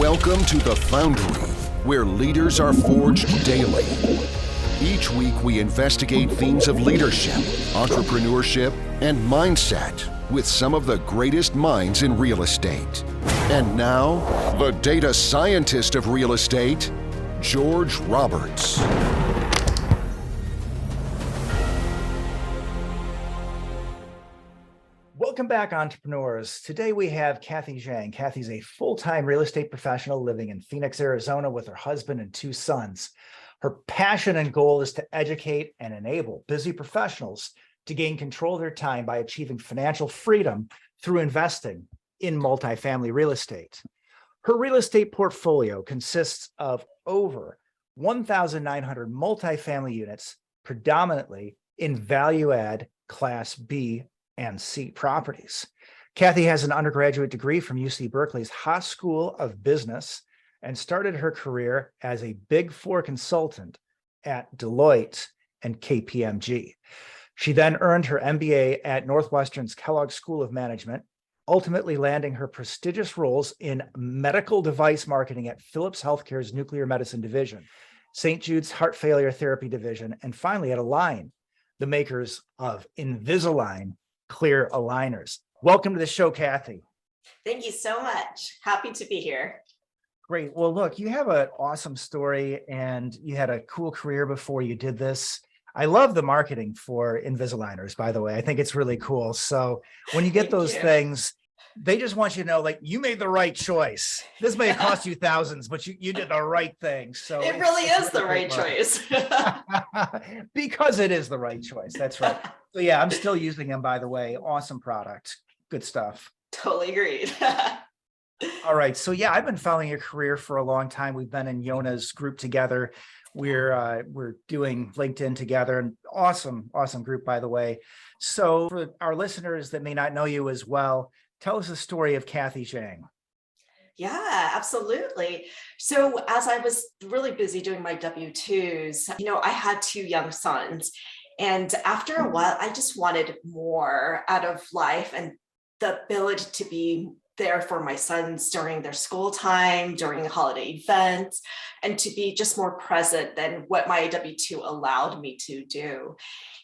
Welcome to The Foundry, where leaders are forged daily. Each week we investigate themes of leadership, entrepreneurship, and mindset with some of the greatest minds in real estate. And now, the data scientist of real estate, George Roberts. Welcome back, entrepreneurs. Today we have 𝐿𝐵 Jang. Kathy's a full-time real estate professional living in Phoenix, Arizona with her husband and two sons. Her passion and goal is to educate and enable busy professionals to gain control of their time by achieving financial freedom through investing in multifamily real estate. Her real estate portfolio consists of over 1,900 multifamily units, predominantly in value-add Class B and C properties. Kathy has an undergraduate degree from UC Berkeley's Haas School of Business and started her career as a Big Four consultant at Deloitte and KPMG. She then earned her MBA at Northwestern's Kellogg School of Management, ultimately landing her prestigious roles in medical device marketing at Philips Healthcare's Nuclear Medicine Division, St. Jude's Heart Failure Therapy Division, and finally at Align, the makers of Invisalign clear aligners. Welcome to the show, Kathy. Thank you so much. Happy to be here. Great. Well, look, you have an awesome story and you had a cool career before you did this. I love the marketing for Invisaligners, by the way. I think it's really cool. So when you get those things, they just want you to know, like, you made the right choice. This may have cost you thousands, but you did the right thing. So it really is the right choice. Because it is the right choice. That's right. So yeah, I'm still using them, by the way. Awesome product. Good stuff. Totally agreed. All right. So yeah, I've been following your career for a long time. We've been in Yona's group together. We're doing LinkedIn together, and awesome group, by the way. So for our listeners that may not know you as well, tell us the story of 𝐿𝐵 Jang. Yeah, absolutely. So as I was really busy doing my W-2s, I had two young sons. And after a while, I just wanted more out of life and the ability to be there for my sons during their school time, during holiday events, and to be just more present than what my W-2 allowed me to do.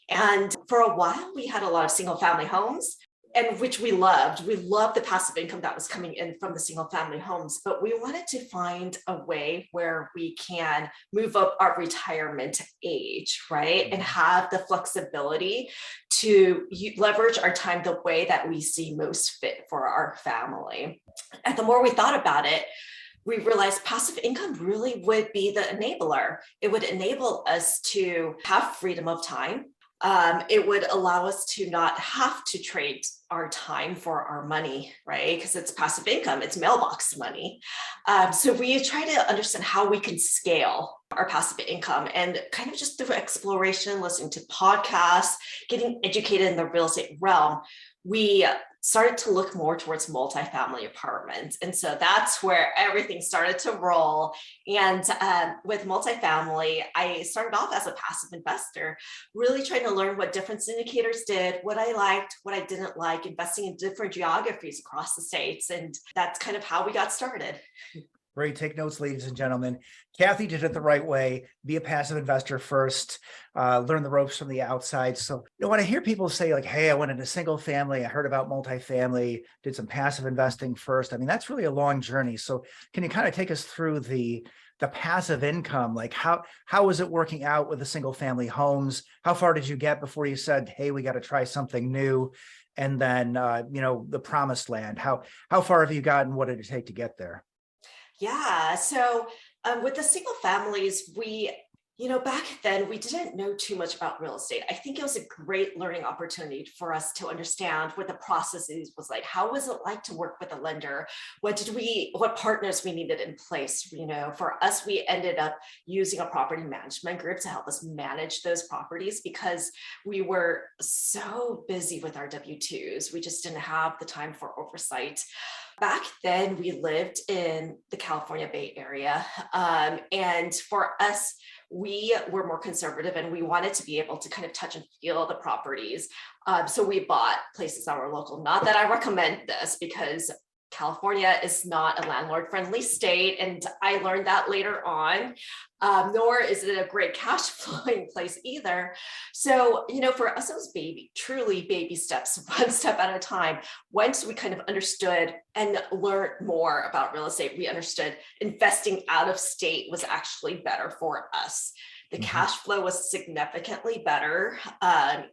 And for a while, we had a lot of single family homes, and which we loved. We loved the passive income that was coming in from the single family homes, but we wanted to find a way where we can move up our retirement age, right? And have the flexibility to leverage our time the way that we see most fit for our family. And the more we thought about it, we realized passive income really would be the enabler. It would enable us to have freedom of time. It would allow us to not have to trade our time for our money, right? Because it's passive income, it's mailbox money. So we try to understand how we can scale our passive income, and kind of just through exploration, listening to podcasts, getting educated in the real estate realm, we started to look more towards multifamily apartments. And so that's where everything started to roll. And with multifamily, I started off as a passive investor, really trying to learn what different syndicators did, what I liked, what I didn't like, investing in different geographies across the states. And that's kind of how we got started. Great. Take notes, ladies and gentlemen. Kathy did it the right way. Be a passive investor first, learn the ropes from the outside. So when I hear people say, like, hey, I went into single family, I heard about multifamily, did some passive investing first. I mean, that's really a long journey. So can you kind of take us through the passive income? Like how was it working out with the single family homes? How far did you get before you said, hey, we got to try something new? And then, the promised land, how far have you gotten? What did it take to get there? Yeah. So with the single families, we, back then we didn't know too much about real estate. I think it was a great learning opportunity for us to understand what the processes was like. How was it like to work with a lender? What partners we needed in place? For us, we ended up using a property management group to help us manage those properties because we were so busy with our W-2s. We just didn't have the time for oversight. Back then, we lived in the California Bay Area. And for us, we were more conservative and we wanted to be able to kind of touch and feel the properties. So we bought places that were local. Not that I recommend this because California is not a landlord-friendly state, and I learned that later on. Nor is it a great cash flowing place either. So, for us, it was truly baby steps, one step at a time. Once we kind of understood and learned more about real estate, we understood investing out of state was actually better for us. The cash flow was significantly better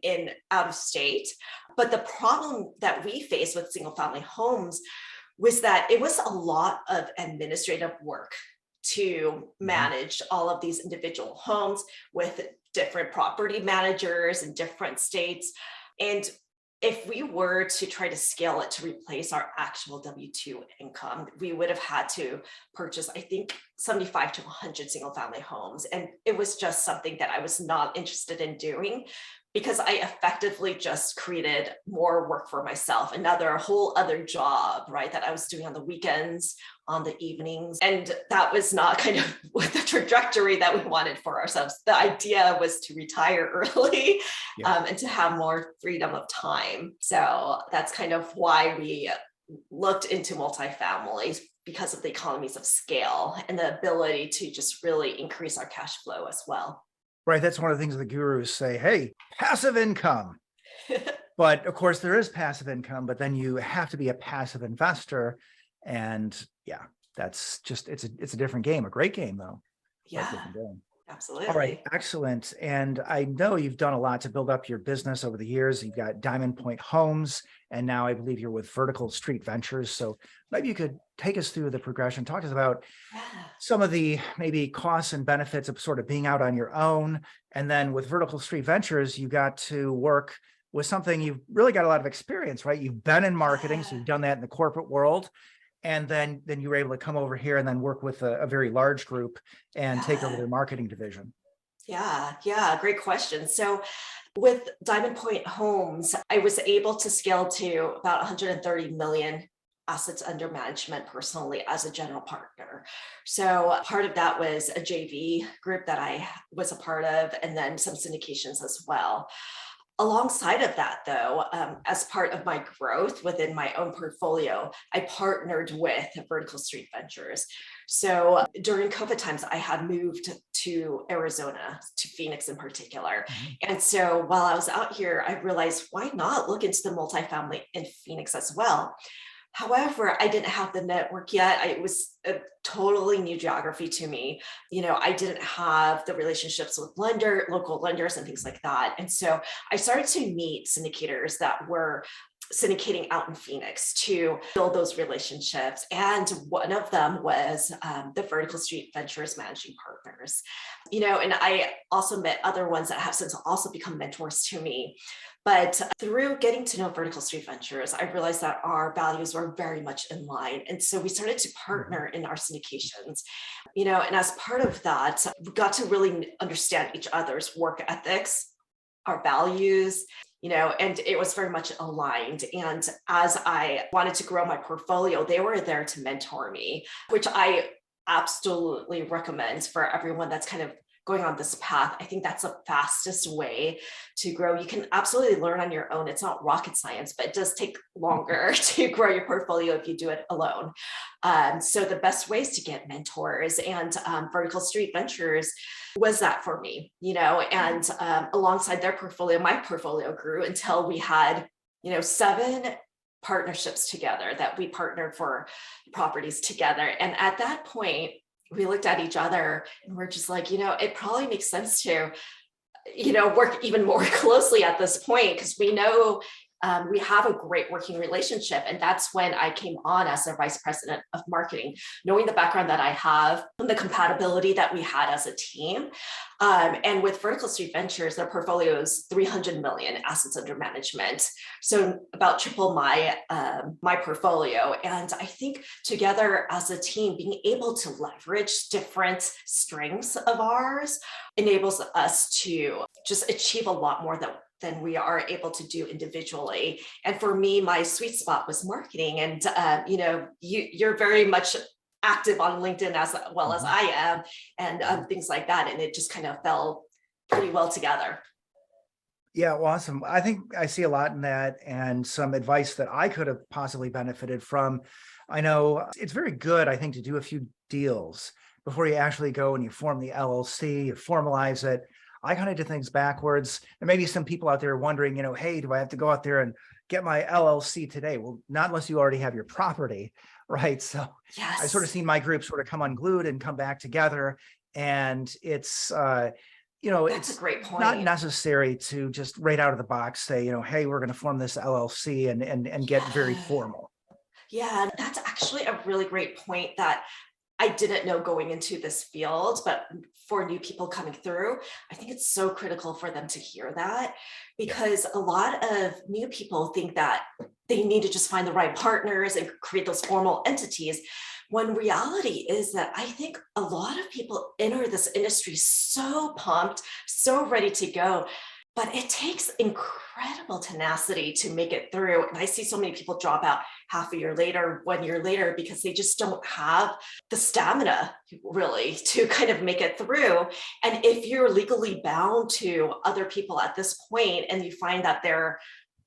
in out of state. But the problem that we faced with single family homes was that it was a lot of administrative work to manage all of these individual homes with different property managers in different states. And if we were to try to scale it to replace our actual W-2 income, we would have had to purchase, I think, 75 to 100 single family homes. And it was just something that I was not interested in doing, because I effectively just created more work for myself, another whole other job, right, that I was doing on the weekends, on the evenings. And that was not kind of the trajectory that we wanted for ourselves. The idea was to retire early and to have more freedom of time. So that's kind of why we looked into multifamily, because of the economies of scale and the ability to just really increase our cash flow as well. Right. That's one of the things the gurus say, hey, passive income. But of course, there is passive income, but then you have to be a passive investor. And yeah, that's just, it's a different game, a great game though. Yeah, absolutely. All right. Excellent. And I know you've done a lot to build up your business over the years. You've got Diamond Point Homes, and now I believe you're with Vertical Street Ventures. So maybe you could take us through the progression, talk to us about some of the maybe costs and benefits of sort of being out on your own. And then with Vertical Street Ventures, you got to work with something you've really got a lot of experience, right? You've been in marketing, so you've done that in the corporate world. And then you were able to come over here and then work with a very large group and take over their marketing division. Yeah, great question. So with Diamond Point Homes, I was able to scale to about 130 million assets under management personally as a general partner. So part of that was a JV group that I was a part of, and then some syndications as well. Alongside of that, though, as part of my growth within my own portfolio, I partnered with Vertical Street Ventures. So during COVID times, I had moved to Arizona, to Phoenix in particular. And so while I was out here, I realized, why not look into the multifamily in Phoenix as well? However, I didn't have the network yet. It was a totally new geography to me. I didn't have the relationships with local lenders and things like that. And so I started to meet syndicators that were syndicating out in Phoenix to build those relationships. And one of them was the Vertical Street Ventures managing partners. And I also met other ones that have since also become mentors to me. But through getting to know Vertical Street Ventures, I realized that our values were very much in line. And so we started to partner in our syndications, and as part of that, we got to really understand each other's work ethics, our values, and it was very much aligned. And as I wanted to grow my portfolio, they were there to mentor me, which I absolutely recommend for everyone that's kind of going on this path. I think that's the fastest way to grow. You can absolutely learn on your own. It's not rocket science, but it does take longer to grow your portfolio if you do it alone. So the best ways to get mentors, and Vertical Street Ventures was that for me, and alongside their portfolio, my portfolio grew until we had, 7 partnerships together that we partnered for properties together. And at that point, we looked at each other and we're just like, it probably makes sense to, work even more closely at this point, because we know we have a great working relationship. And that's when I came on as the vice president of marketing, knowing the background that I have and the compatibility that we had as a team. And with Vertical Street Ventures, their portfolio is 300 million assets under management. So about triple my portfolio. And I think together as a team, being able to leverage different strengths of ours enables us to just achieve a lot more than we are able to do individually. And for me, my sweet spot was marketing. And, you're very much active on LinkedIn as well as I am, and things like that. And it just kind of fell pretty well together. Yeah, well, awesome. I think I see a lot in that, and some advice that I could have possibly benefited from. I know it's very good, I think, to do a few deals before you actually go and you form the LLC, you formalize it. I kind of do things backwards. There may be some people out there wondering, hey, do I have to go out there and get my LLC today? Well, not unless you already have your property, right? So Yes. I've sort of seen my group sort of come unglued and come back together. And it's, That's it's a great point. not necessary to just right out of the box say, hey, we're going to form this LLC and get very formal. Yeah, that's actually a really great point that I didn't know going into this field, but for new people coming through, I think it's so critical for them to hear that, because a lot of new people think that they need to just find the right partners and create those formal entities. When reality is that I think a lot of people enter this industry so pumped, so ready to go, but it takes incredible tenacity to make it through. And I see so many people drop out half a year later, 1 year later, because they just don't have the stamina really to kind of make it through. And if you're legally bound to other people at this point and you find that they're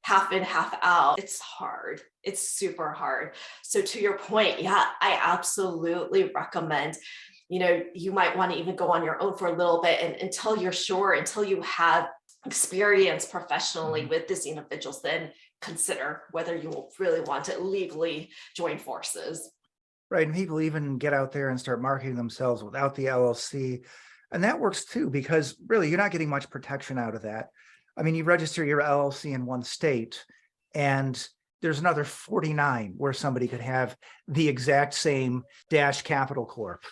half in, half out, it's hard. It's super hard. So to your point, yeah, I absolutely recommend, you might want to even go on your own for a little bit, and until you're sure, until you have experience professionally with these individuals, then consider whether you will really want to legally join forces. Right. And people even get out there and start marketing themselves without the LLC. And that works too, because really you're not getting much protection out of that. I mean, you register your LLC in one state and there's another 49 where somebody could have the exact same Dash Capital Corp.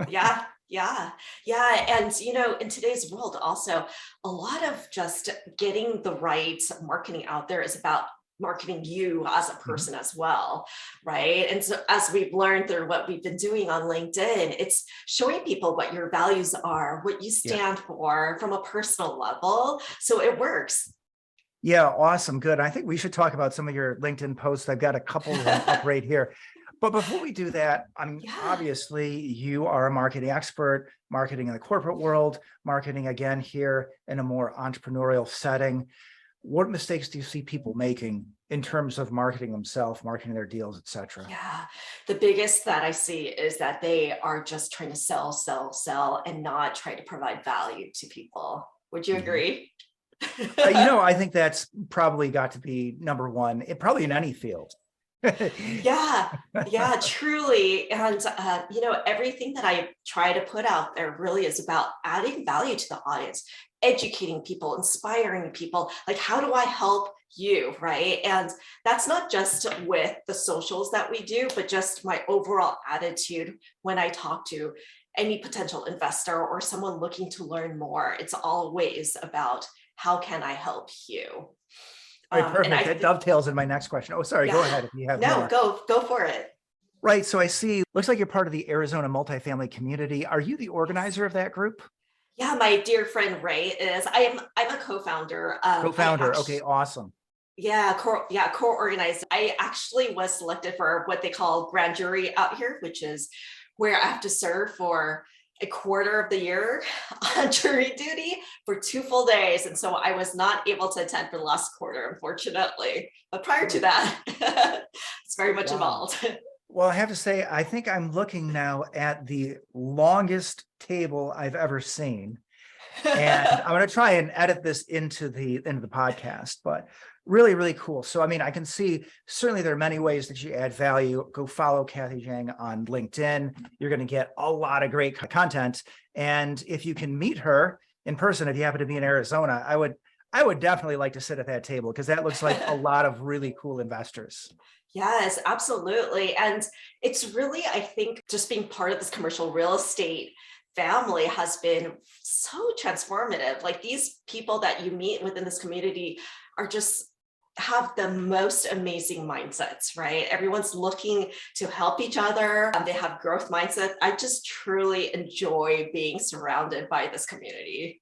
Yeah. And, in today's world, also, a lot of just getting the right marketing out there is about marketing you as a person as well, right? And so as we've learned through what we've been doing on LinkedIn, it's showing people what your values are, what you stand for from a personal level. So it works. Yeah, awesome. Good. I think we should talk about some of your LinkedIn posts. I've got a couple of them up right here. But before we do that, obviously you are a marketing expert, marketing in the corporate world, marketing again here in a more entrepreneurial setting. What mistakes do you see people making in terms of marketing themselves, marketing their deals, et cetera? Yeah, the biggest that I see is that they are just trying to sell, and not try to provide value to people. Would you agree? I think that's probably got to be number one, probably in any field. Yeah, truly. And, everything that I try to put out there really is about adding value to the audience, educating people, inspiring people. Like, how do I help you, right? And that's not just with the socials that we do, but just my overall attitude when I talk to any potential investor or someone looking to learn more. It's always about, how can I help you? All right, perfect. That dovetails in my next question. Oh, sorry. Go ahead if you have more. Go for it. Right. So I see, looks like you're part of the Arizona Multifamily Community. Are you the organizer of that group? Yeah, my dear friend Ray is. I'm a co-founder. Okay, awesome. Yeah, co-organized. I actually was selected for what they call grand jury out here, which is where I have to serve for a quarter of the year on jury duty for 2 full days. And so I was not able to attend for the last quarter, unfortunately. But prior to that, it's very much involved. Well, I have to say, I think I'm looking now at the longest table I've ever seen. And I'm going to try and edit this into the podcast, but really, really cool. So, I mean, I can see certainly there are many ways that you add value. Go follow Kathy Jang on LinkedIn. You're going to get a lot of great content. And if you can meet her in person, if you happen to be in Arizona, I would definitely like to sit at that table, because that looks like a lot of really cool investors. Yes, absolutely. And it's really, I think, just being part of this commercial real estate family has been so transformative. Like, these people that you meet within this community are just have the most amazing mindsets, right? Everyone's looking to help each other. They have growth mindset. I just truly enjoy being surrounded by this community.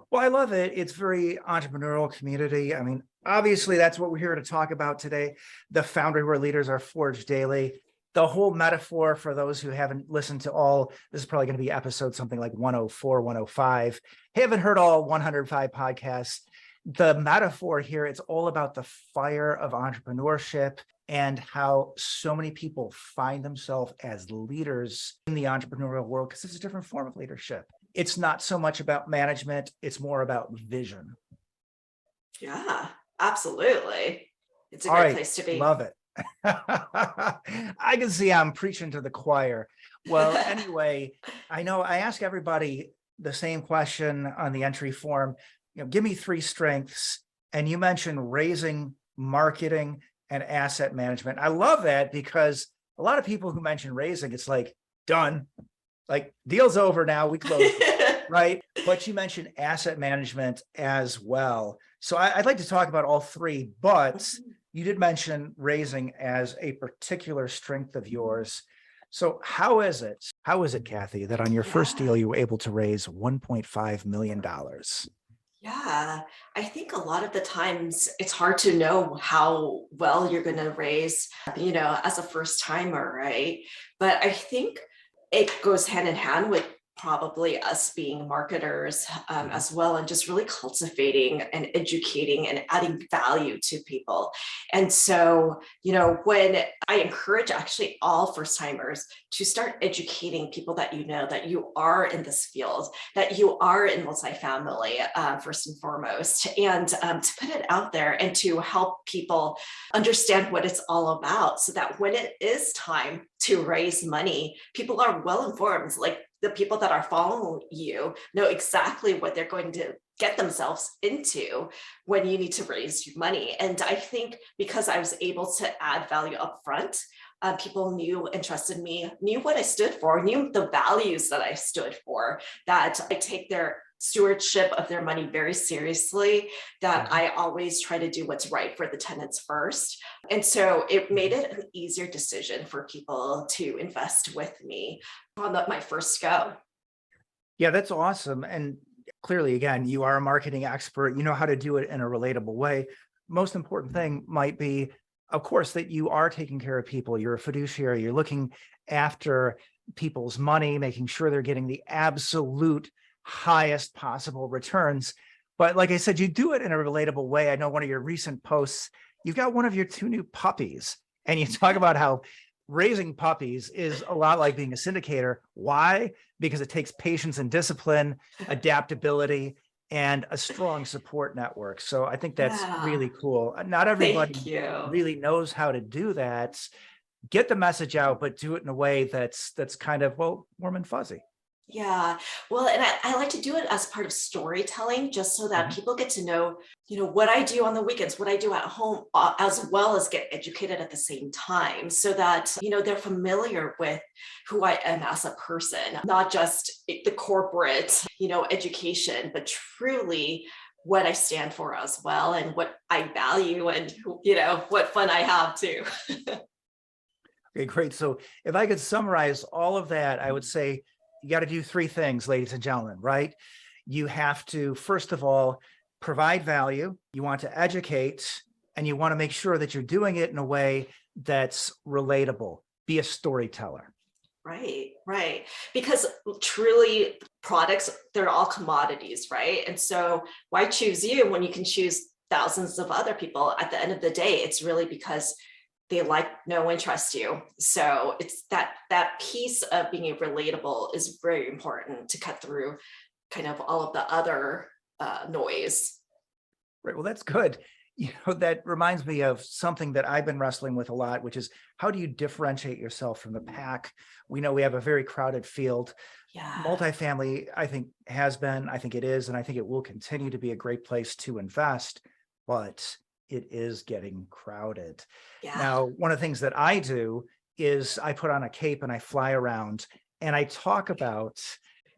Well, I love it. It's very entrepreneurial community. I mean, obviously that's what we're here to talk about today. The founder where leaders are forged daily. The whole metaphor, for those who haven't listened to all, this is probably going to be episode something like 104, 105. Haven't heard all 105 podcasts. The metaphor here, it's all about the fire of entrepreneurship. and how so many people find themselves as leaders in the entrepreneurial world because it's a different form of leadership. It's not so much about management, it's more about vision. Yeah, absolutely. It's a All great right, place to be. love it. I can see I'm preaching to the choir. Well, anyway, I know I ask everybody the same question on the entry form. Give me 3 strengths. And you mentioned raising, marketing, and asset management. I love that because a lot of people who mention raising, it's like, done. Like, deal's over now, we close, right? But you mentioned asset management as well. So I'd like to talk about all 3, but you did mention raising as a particular strength of yours. So how is it, Kathy, that on your first deal, you were able to raise $1.5 million? Yeah, I think a lot of the times it's hard to know how well you're going to raise, as a first timer, right? But I think it goes hand in hand with probably us being marketers as well, and just really cultivating and educating and adding value to people. And so, when I encourage actually all first timers to start educating people that that you are in this field, that you are in multifamily first and foremost, and to put it out there and to help people understand what it's all about, so that when it is time to raise money, people are well informed. Like, the people that are following you know exactly what they're going to get themselves into when you need to raise your money. And I think because I was able to add value up front, people knew and trusted me, knew what I stood for, knew the values that I stood for, that I take their stewardship of their money very seriously, that I always try to do what's right for the tenants first. And so it made it an easier decision for people to invest with me on my first go. Yeah, that's awesome. And clearly, again, you are a marketing expert. You know how to do it in a relatable way. Most important thing might be, of course, that you are taking care of people. You're a fiduciary. You're looking after people's money, making sure they're getting the absolute highest possible returns. But like I said, you do it in a relatable way. I know one of your recent posts, you've got one of your 2 new puppies, and you talk about how raising puppies is a lot like being a syndicator. Why? Because it takes patience and discipline, adaptability, and a strong support network. So I think that's really cool. Not everybody really knows how to do that. Get the message out, but do it in a way that's kind of, well, warm and fuzzy. Yeah, well, and I like to do it as part of storytelling, just so that people get to know, what I do on the weekends, what I do at home, as well as get educated at the same time, so that, they're familiar with who I am as a person, not just the corporate, education, but truly what I stand for as well, and what I value, and, what fun I have too. Okay, great. So if I could summarize all of that, I would say, you got to do 3 things, ladies and gentlemen, right? You have to, first of all, provide value. You want to educate, and you want to make sure that you're doing it in a way that's relatable. Be a storyteller. Right. Because truly, products, they're all commodities, right? And so why choose you when you can choose thousands of other people? At the end of the day, it's really because they know and trust you. So it's that piece of being relatable is very important to cut through kind of all of the other noise. Right. Well, that's good. That reminds me of something that I've been wrestling with a lot, which is, how do you differentiate yourself from the pack? We know we have a very crowded field. Yeah. Multifamily, I think, has been, I think it is, and I think it will continue to be a great place to invest, but it is getting crowded. Yeah. Now, one of the things that I do is I put on a cape and I fly around and I talk about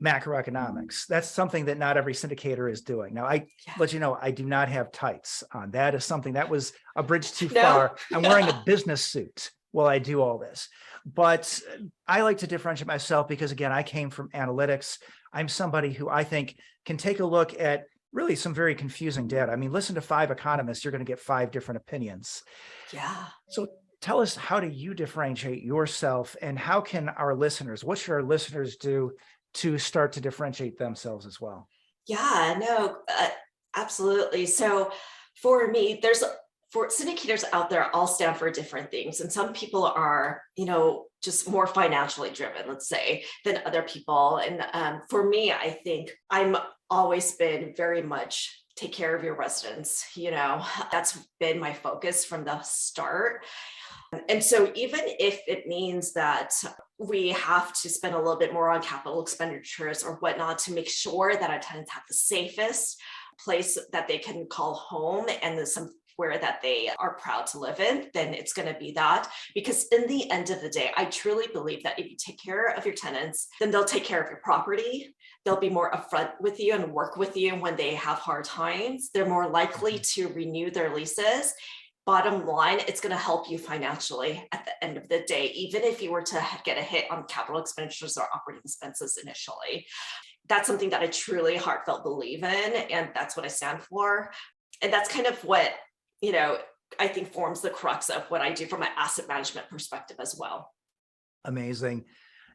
macroeconomics. That's something that not every syndicator is doing. Now, I let you know, I do not have tights on. That is something that was a bridge too far. I'm wearing a business suit while I do all this. But I like to differentiate myself because, again, I came from analytics. I'm somebody who I think can take a look at really some very confusing data. I mean, listen to 5 economists, you're going to get 5 different opinions. Yeah. So tell us, how do you differentiate yourself, and how can our listeners, what should our listeners do to start to differentiate themselves as well? Yeah, no, absolutely. So for me, there's for syndicators out there, all stand for different things. And some people are, just more financially driven, let's say, than other people. And for me, I think I'm always been very much take care of your residents. That's been my focus from the start. And so even if it means that we have to spend a little bit more on capital expenditures or whatnot to make sure that our tenants have the safest place that they can call home and somewhere that they are proud to live in, then it's going to be that. Because in the end of the day, I truly believe that if you take care of your tenants, then they'll take care of your property. They'll be more upfront with you and work with you when they have hard times. They're more likely to renew their leases. Bottom line, it's going to help you financially at the end of the day, even if you were to get a hit on capital expenditures or operating expenses initially. That's something that I truly heartfelt believe in, and that's what I stand for. And that's kind of what, I think forms the crux of what I do from an asset management perspective as well. Amazing.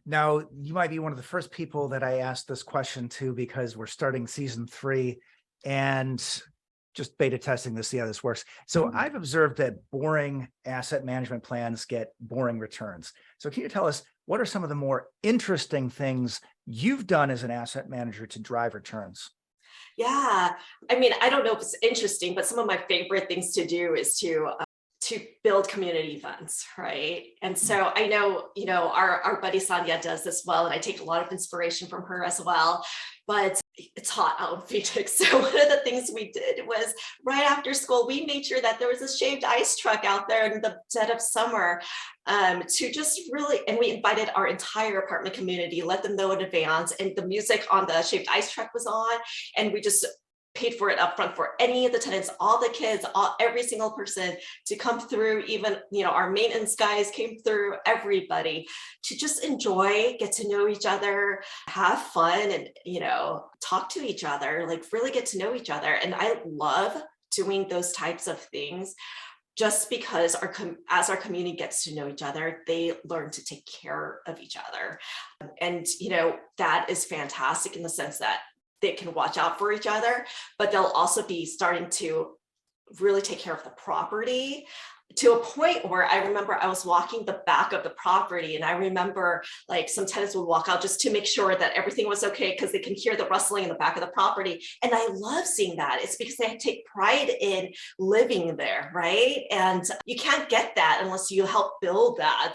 Now, you might be one of the first people that I asked this question to, because we're starting season 3 and just beta testing to see how this works. So I've observed that boring asset management plans get boring returns. So can you tell us, what are some of the more interesting things you've done as an asset manager to drive returns? Yeah, I don't know if it's interesting, but some of my favorite things to do is to build community events, right? And so I know, our buddy Sonia does this well, and I take a lot of inspiration from her as well. But it's hot out in Phoenix. So one of the things we did was right after school, we made sure that there was a shaved ice truck out there in the dead of summer to just really, and we invited our entire apartment community, let them know in advance, and the music on the shaved ice truck was on, and we just paid for it upfront for any of the tenants, all the kids, every single person to come through. Even, our maintenance guys came through, everybody to just enjoy, get to know each other, have fun, and, talk to each other, like really get to know each other. And I love doing those types of things just because as our community gets to know each other, they learn to take care of each other. And, that is fantastic in the sense that they can watch out for each other, but they'll also be starting to really take care of the property to a point where I remember I was walking the back of the property, and I remember like some tenants would walk out just to make sure that everything was okay because they can hear the rustling in the back of the property. And I love seeing that. It's because they take pride in living there, right? And you can't get that unless you help build that.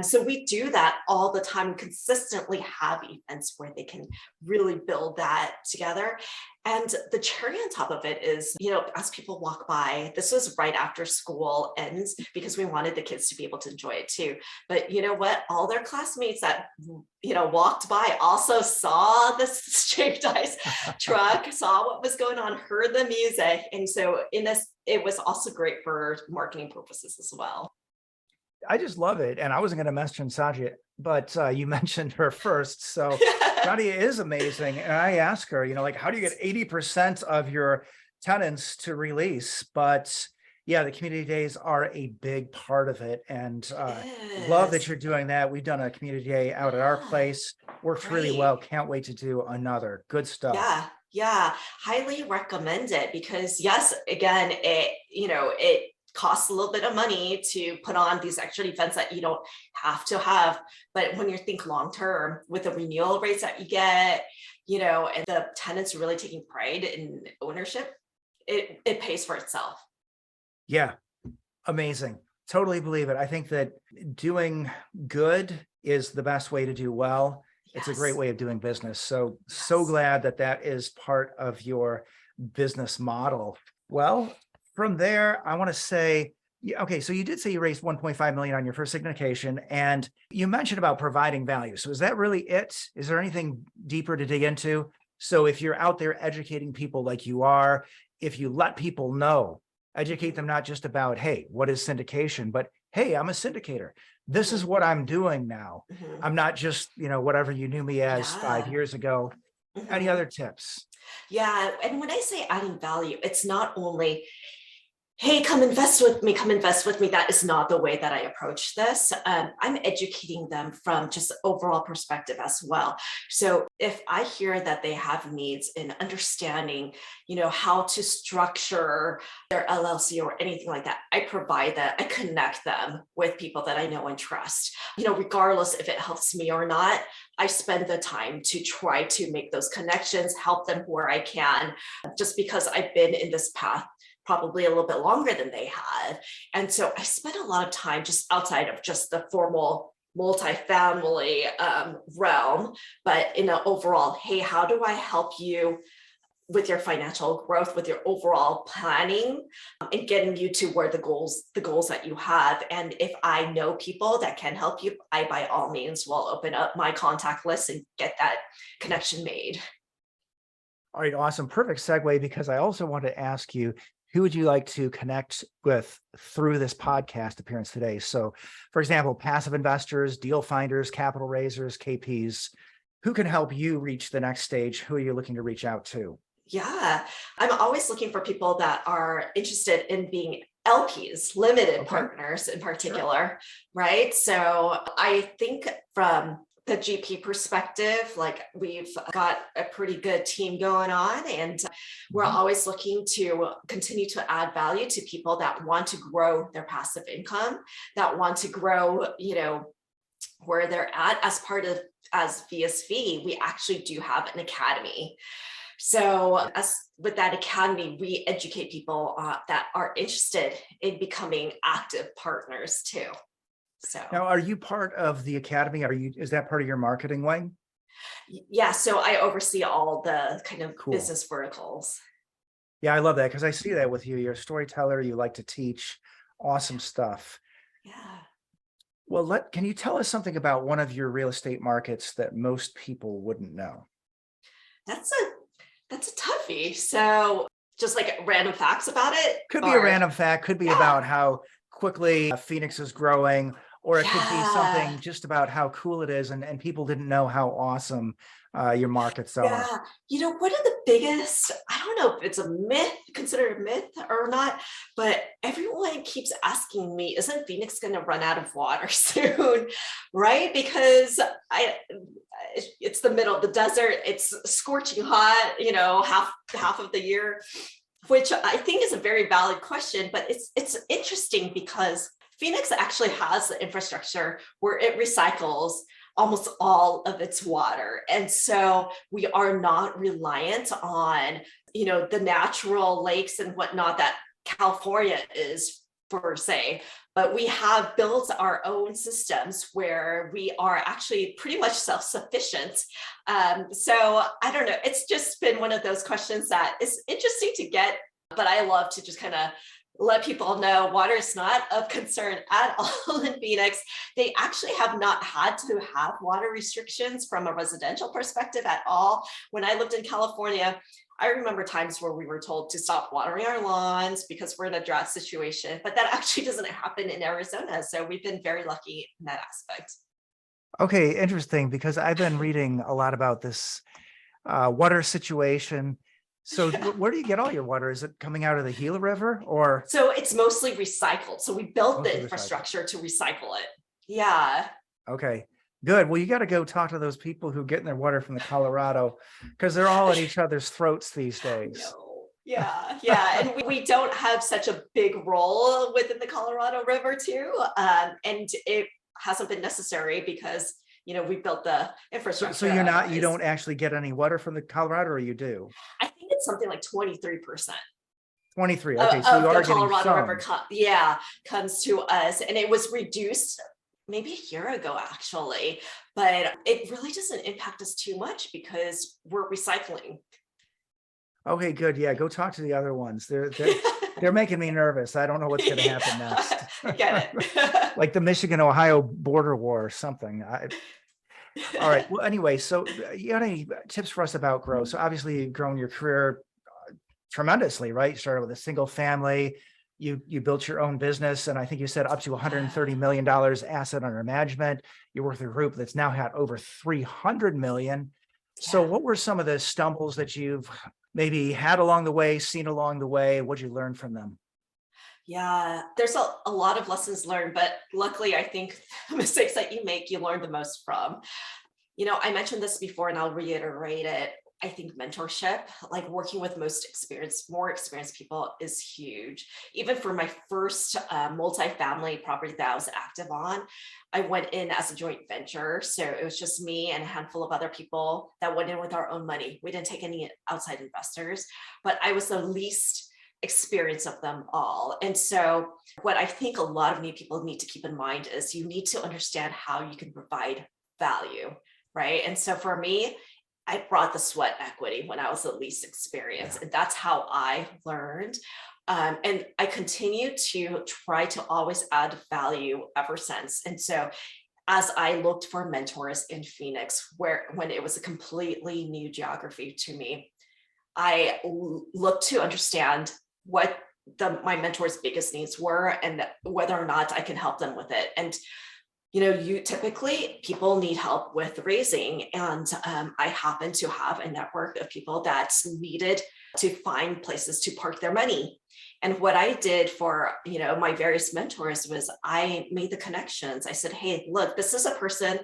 So we do that all the time, consistently have events where they can really build that together. And the cherry on top of it is, as people walk by, this was right after school ends because we wanted the kids to be able to enjoy it too. But you know what? All their classmates that, walked by also saw this shaved ice truck, saw what was going on, heard the music. And so it was also great for marketing purposes as well. I just love it. And I wasn't going to mention Sajid, but you mentioned her first. So Nadia is amazing. And I asked her, how do you get 80% of your tenants to release? But yeah, the community days are a big part of it. And love that you're doing that. We've done a community day out at our place. Worked really well. Can't wait to do another. Good stuff. Yeah. Highly recommend it because yes, again, it costs a little bit of money to put on these extra events that you don't have to have. But when you think long-term with the renewal rates that you get, and the tenants really taking pride in ownership, it pays for itself. Yeah. Amazing. Totally believe it. I think that doing good is the best way to do well. Yes. It's a great way of doing business. So, so glad that is part of your business model. Well, from there, I want to say, okay, so you did say you raised 1.5 million on your first syndication, and you mentioned about providing value. So is that really it? Is there anything deeper to dig into? So if you're out there educating people like you are, if you let people know, educate them not just about, hey, what is syndication, but hey, I'm a syndicator. This is what I'm doing now. Mm-hmm. I'm not just, whatever you knew me as 5 years ago. Mm-hmm. Any other tips? Yeah. And when I say adding value, it's not only hey, come invest with me, come invest with me. That is not the way that I approach this. I'm educating them from just overall perspective as well. So if I hear that they have needs in understanding, how to structure their LLC or anything like that, I provide that. I connect them with people that I know and trust, regardless if it helps me or not. I spend the time to try to make those connections, help them where I can, just because I've been in this path probably a little bit longer than they have. And so I spent a lot of time just outside of just the formal multifamily realm, but in an overall, hey, how do I help you with your financial growth, with your overall planning, and getting you to where the goals that you have. And if I know people that can help you, I by all means will open up my contact list and get that connection made. All right, awesome. Perfect segue, because I also want to ask you, who would you like to connect with through this podcast appearance today? So, for example, passive investors, deal finders, capital raisers, KPs, who can help you reach the next stage? Who are you looking to reach out to? Yeah, I'm always looking for people that are interested in being LPs, limited partners in particular, right? So I think from the GP perspective, like we've got a pretty good team going on, and we're always looking to continue to add value to people that want to grow their passive income, that want to grow, where they're at. As VSV, we actually do have an academy. So with that academy, we educate people that are interested in becoming active partners too. So now, are you part of the academy? Is that part of your marketing wing? Yeah, so I oversee all the kind of business verticals. Yeah, I love that, because I see that with you. You're a storyteller, you like to teach, awesome stuff. Yeah. Well, can you tell us something about one of your real estate markets that most people wouldn't know? That's a toughie. So just like random facts about it? Could be a random fact, could be about how quickly Phoenix is growing, or it could be something just about how cool it is, and people didn't know how awesome your markets are. Yeah, one of the biggest, I don't know if it's a myth, considered a myth or not, but everyone keeps asking me, isn't Phoenix going to run out of water soon? Right? Because it's the middle of the desert, it's scorching hot, half of the year, which I think is a very valid question, but it's interesting because Phoenix actually has the infrastructure where it recycles almost all of its water. And so we are not reliant on, the natural lakes and whatnot that California is per se, but we have built our own systems where we are actually pretty much self-sufficient. So I don't know, it's just been one of those questions that is interesting to get, but I love to just kind of let people know water is not of concern at all in Phoenix. They actually have not had to have water restrictions from a residential perspective at all. When I lived in California, I remember times where we were told to stop watering our lawns because we're in a drought situation, but that actually doesn't happen in Arizona. So we've been very lucky in that aspect. Okay, interesting, because I've been reading a lot about this water situation. So where do you get all your water? Is it coming out of the Gila River, or? So it's mostly recycled. So we built the infrastructure to recycle it. Yeah. Okay, good. Well, you got to go talk to those people who get their water from the Colorado, because they're all at each other's throats these days. No. Yeah. And we don't have such a big role within the Colorado River too. And it hasn't been necessary because we built the infrastructure. So you don't actually get any water from the Colorado, or you do? I think it's something like 23%. 23. Okay, so you are getting Colorado some. River comes to us, and it was reduced maybe a year ago actually, but it really doesn't impact us too much because we're recycling. Okay, good. Yeah, go talk to the other ones. They're making me nervous. I don't know what's going to happen next. Get it. Like the Michigan-Ohio border war or something. All right. Well, anyway, so you got any tips for us about growth? So obviously you've grown your career tremendously, right? You started with a single family. You built your own business, and I think you said up to $130 million asset under management. You work with a group that's now had over 300 million. So what were some of the stumbles that you've maybe had along the way, seen along the way? What'd you learn from them? Yeah, there's a lot of lessons learned, but luckily, I think the mistakes that you make, you learn the most from. I mentioned this before and I'll reiterate it. I think mentorship, like working with more experienced people is huge. Even for my first multifamily property that I was active on, I went in as a joint venture. So it was just me and a handful of other people that went in with our own money. We didn't take any outside investors, but I was the least experienced of them all. And so what I think a lot of new people need to keep in mind is you need to understand how you can provide value, right? And so for me, I brought the sweat equity when I was the least experienced, and that's how I learned. And I continue to try to always add value ever since. And so as I looked for mentors in Phoenix, when it was a completely new geography to me, I looked to understand what my mentors' biggest needs were and whether or not I can help them with it. And typically people need help with raising, and I happen to have a network of people that needed to find places to park their money. And what I did for my various mentors was I made the connections. I said, hey, look, this is a person.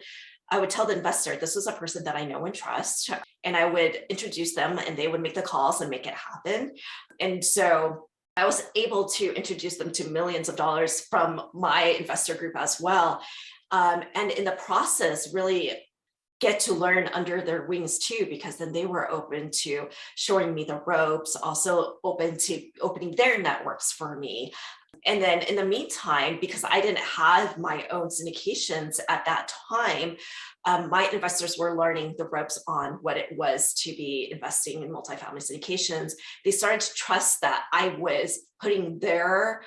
I would tell the investor, this is a person that I know and trust, and I would introduce them and they would make the calls and make it happen. And so I was able to introduce them to millions of dollars from my investor group as well. And in the process, really get to learn under their wings too, because then they were open to showing me the ropes, also open to opening their networks for me. And then in the meantime, because I didn't have my own syndications at that time, my investors were learning the ropes on what it was to be investing in multifamily syndications. They started to trust that I was putting their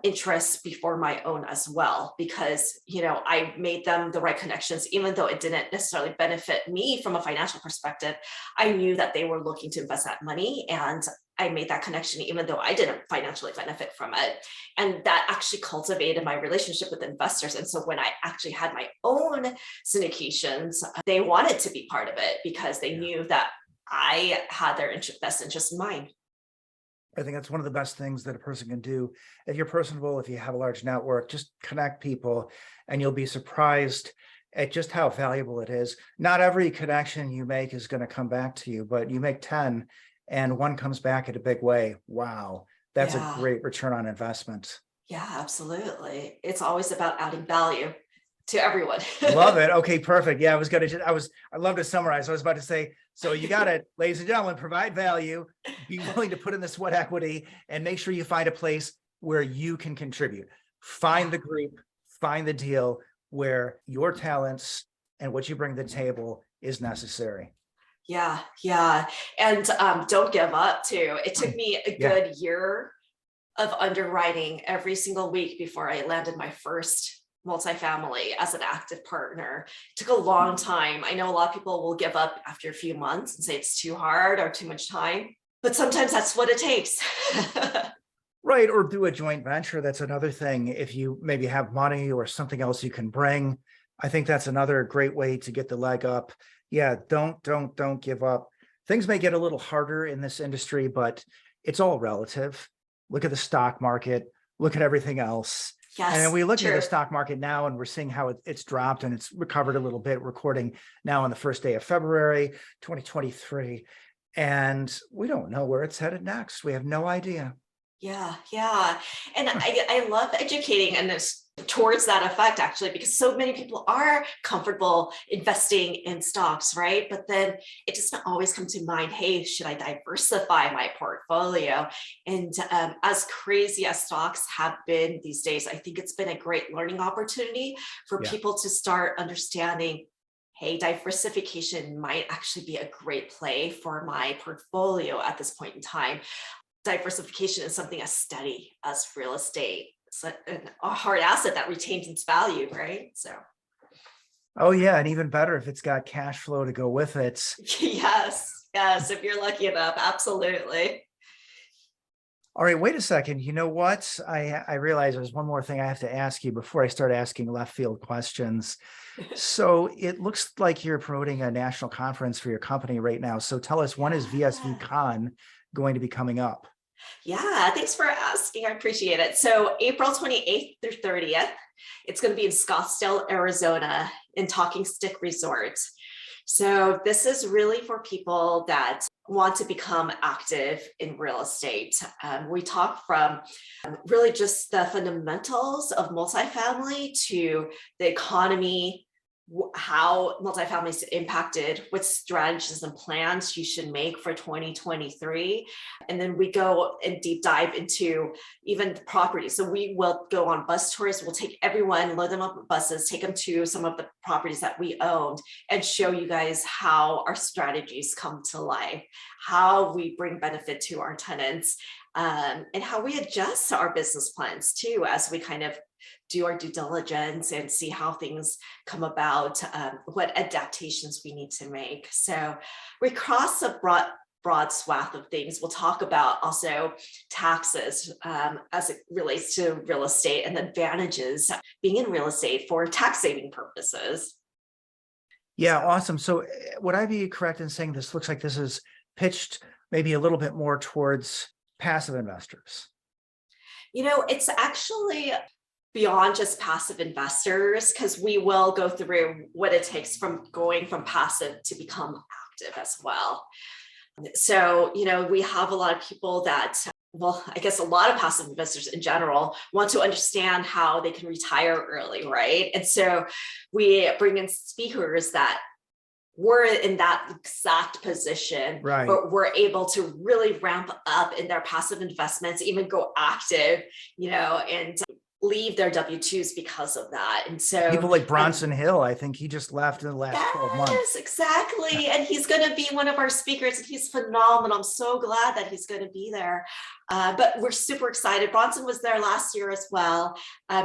interests before my own as well, because I made them the right connections. Even though it didn't necessarily benefit me from a financial perspective, I knew that they were looking to invest that money, and I made that connection even though I didn't financially benefit from it. And that actually cultivated my relationship with investors. And so when I actually had my own syndications, they wanted to be part of it because they knew that I had their best interest in mind. I think that's one of the best things that a person can do. If you're personable, if you have a large network, just connect people and you'll be surprised at just how valuable it is. Not every connection you make is going to come back to you, but you make 10 and one comes back in a big way. Wow. That's a great return on investment. Yeah, absolutely. It's always about adding value to everyone. Love it. Okay, perfect. Yeah, I love to summarize. I was about to say, so you got it, ladies and gentlemen, provide value, be willing to put in the sweat equity, and make sure you find a place where you can contribute. Find the group, find the deal where your talents and what you bring to the table is necessary. Yeah. And don't give up too. It took me a good year of underwriting every single week before I landed my first multifamily as an active partner. It took a long time. I know a lot of people will give up after a few months and say it's too hard or too much time, but sometimes that's what it takes. Right. Or do a joint venture. That's another thing. If you maybe have money or something else you can bring, I think that's another great way to get the leg up. Yeah. Don't give up. Things may get a little harder in this industry, but it's all relative. Look at the stock market, look at everything else. Yes, and then we look true. at the stock market now and we're seeing how it's dropped and it's recovered a little bit, recording now on the first day of February, 2023. And we don't know where it's headed next. We have no idea. Yeah. And I love educating and this towards that effect, actually, because so many people are comfortable investing in stocks, right? But then it doesn't always come to mind, hey, should I diversify my portfolio? And as crazy as stocks have been these days, I think it's been a great learning opportunity for people to start understanding, hey, diversification might actually be a great play for my portfolio at this point in time. Diversification is something as steady as real estate. It's a hard asset that retains its value, right? So. Oh yeah, and even better if it's got cash flow to go with it. Yes, if you're lucky enough, absolutely. All right, wait a second. You know what? I realize there's one more thing I have to ask you before I start asking left field questions. So it looks like you're promoting a national conference for your company right now. So tell us, when is VSV Con going to be coming up? Yeah, thanks for asking. I appreciate it. So April 28th through 30th, it's going to be in Scottsdale, Arizona, in Talking Stick Resort. So this is really for people that want to become active in real estate. We talk from really just the fundamentals of multifamily to the economy, how multifamily is impacted, what strategies and plans you should make for 2023. And then we go and deep dive into even the property. So we will go on bus tours. We'll take everyone, load them up with buses, take them to some of the properties that we owned and show you guys how our strategies come to life, how we bring benefit to our tenants, and how we adjust our business plans too, as we kind of do our due diligence and see how things come about, what adaptations we need to make. So we cross a broad swath of things. We'll talk about also taxes as it relates to real estate and the advantages being in real estate for tax saving purposes. Yeah, awesome. So would I be correct in saying this looks like this is pitched maybe a little bit more towards passive investors? You know, it's actually beyond just passive investors, because we will go through what it takes from going from passive to become active as well. So, you know, we have a lot of people that, well, I guess a lot of passive investors in general want to understand how they can retire early, right? And so we bring in speakers that were in that exact position, right, but we're able to really ramp up in their passive investments, even go active, you know, and leave their W-2s because of that. And so people like Bronson Hill, I think he just left in the last 12 months. Yes, exactly. And he's going to be one of our speakers, and he's phenomenal. I'm so glad that he's going to be there. But we're super excited. Bronson was there last year as well.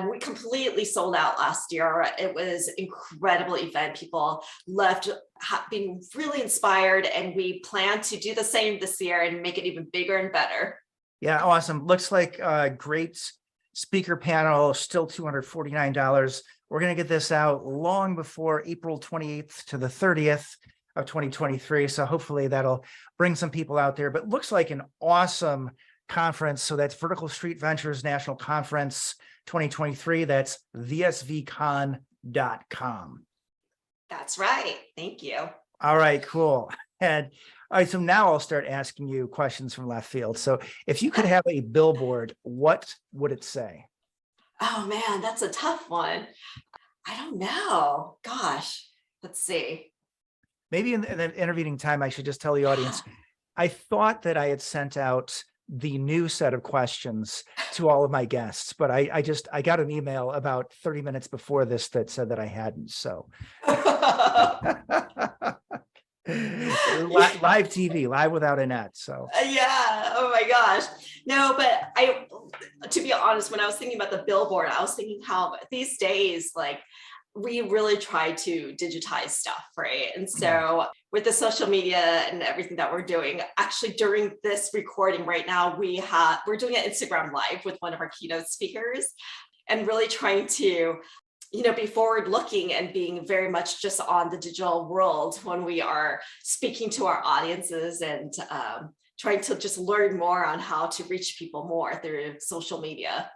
We completely sold out last year. It was an incredible event. People left being really inspired, and we plan to do the same this year and make it even bigger and better. Yeah, awesome. Looks like great speaker panel, still $249. We're going to get this out long before April 28th to the 30th of 2023. So hopefully that'll bring some people out there, but looks like an awesome conference. So that's Vertical Street Ventures National Conference 2023. That's VSVCon.com. That's right. Thank you. All right, cool. And all right, so now I'll start asking you questions from left field. So if you could have a billboard, what would it say? Oh man, that's a tough one. I don't know. Gosh, let's see. Maybe in the intervening time, I should just tell the audience, I thought that I had sent out the new set of questions to all of my guests, but I got an email about 30 minutes before this that said that I hadn't. So live TV, live without a net. So yeah. Oh my gosh. No, but to be honest, when I was thinking about the billboard, I was thinking how these days, like, we really try to digitize stuff, right? And so with the social media and everything that we're doing, actually during this recording right now, we're doing an Instagram live with one of our keynote speakers, and really trying to, you know, be forward looking and being very much just on the digital world when we are speaking to our audiences, and trying to just learn more on how to reach people more through social media.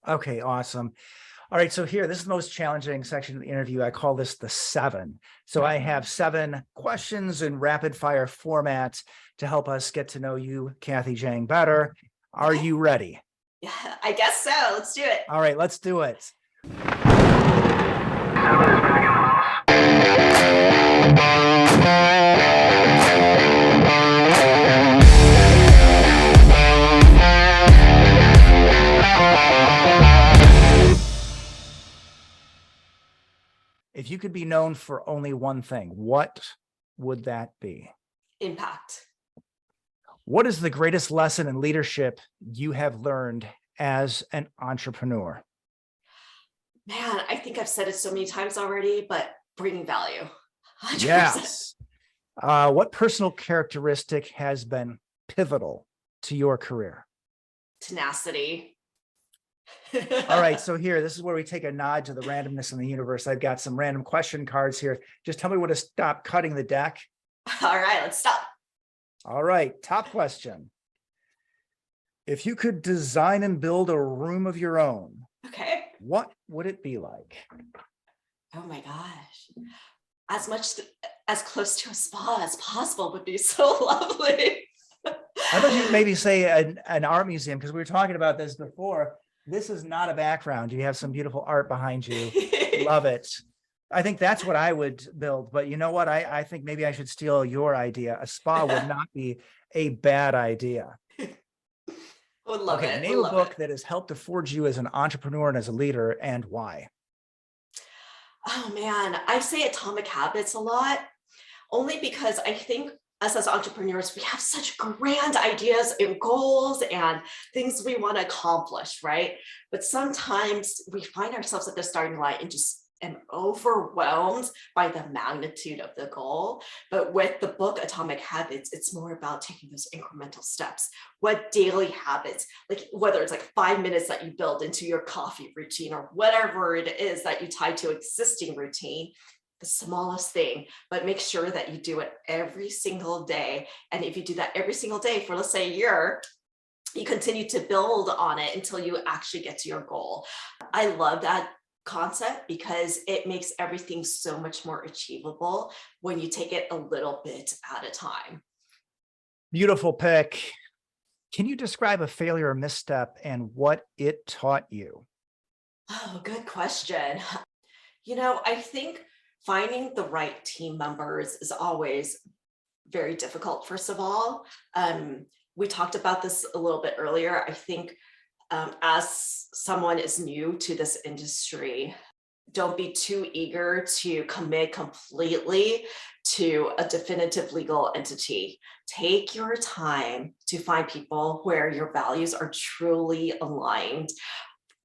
Okay, awesome. All right, so here, this is the most challenging section of the interview. I call this the 7. So I have 7 questions in rapid fire format to help us get to know you, Kathy Jang, better. Are you ready? Yeah, I guess so. Let's do it. All right, let's do it. If you could be known for only one thing, what would that be? Impact. What is the greatest lesson in leadership you have learned as an entrepreneur? Man, I think I've said it so many times already, but bringing value. 100%. Yes. What personal characteristic has been pivotal to your career? Tenacity. All right, so here, this is where we take a nod to the randomness in the universe. I've got some random question cards here. Just tell me when to stop cutting the deck. All right, let's stop. All right, top question. If you could design and build a room of your own, Okay. what would it be like? Oh my gosh. As close to a spa as possible would be so lovely. I thought you'd maybe say an art museum, because we were talking about this before. This is not a background. You have some beautiful art behind you. Love it. I think that's what I would build. But you know what? I think maybe I should steal your idea. A spa would not be a bad idea. Would love Okay, it. name Would a love book it. that has helped to forge you as an entrepreneur and as a leader, and why. Oh man, I say Atomic Habits a lot, only because I think us as entrepreneurs, we have such grand ideas and goals and things we want to accomplish, right? But sometimes we find ourselves at the starting line and just am overwhelmed by the magnitude of the goal. But with the book Atomic Habits, it's more about taking those incremental steps. What daily habits, like whether it's like 5 minutes that you build into your coffee routine or whatever it is that you tie to existing routine, the smallest thing, but make sure that you do it every single day. And if you do that every single day for, let's say, a year, you continue to build on it until you actually get to your goal. I love that concept because it makes everything so much more achievable when you take it a little bit at a time. Beautiful pick. Can you describe a failure or misstep and what it taught you? Oh, good question. I think finding the right team members is always very difficult, first of all. We talked about this a little bit earlier. I think as someone is new to this industry, don't be too eager to commit completely to a definitive legal entity. Take your time to find people where your values are truly aligned,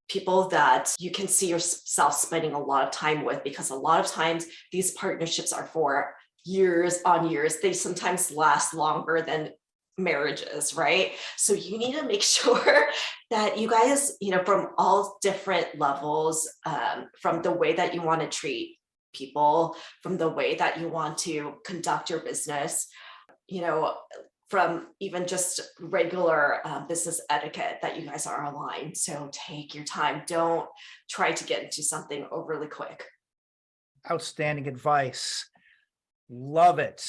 people that you can see yourself spending a lot of time with, because a lot of times these partnerships are for years on years. They sometimes last longer than marriages, right? So you need to make sure that you guys, from all different levels, from the way that you want to treat people, from the way that you want to conduct your business, from even just regular business etiquette, that you guys are aligned. So take your time. Don't try to get into something overly quick. Outstanding advice. Love it.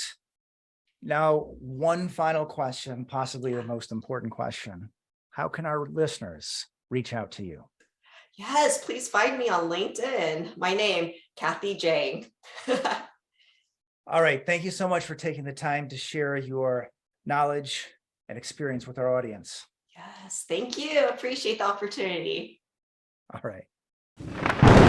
Now, one final question, possibly the most important question. How can our listeners reach out to you? Yes, please find me on LinkedIn. My name, Kathy Jang. All right. Thank you so much for taking the time to share your knowledge and experience with our audience. Yes, thank you. Appreciate the opportunity. All right.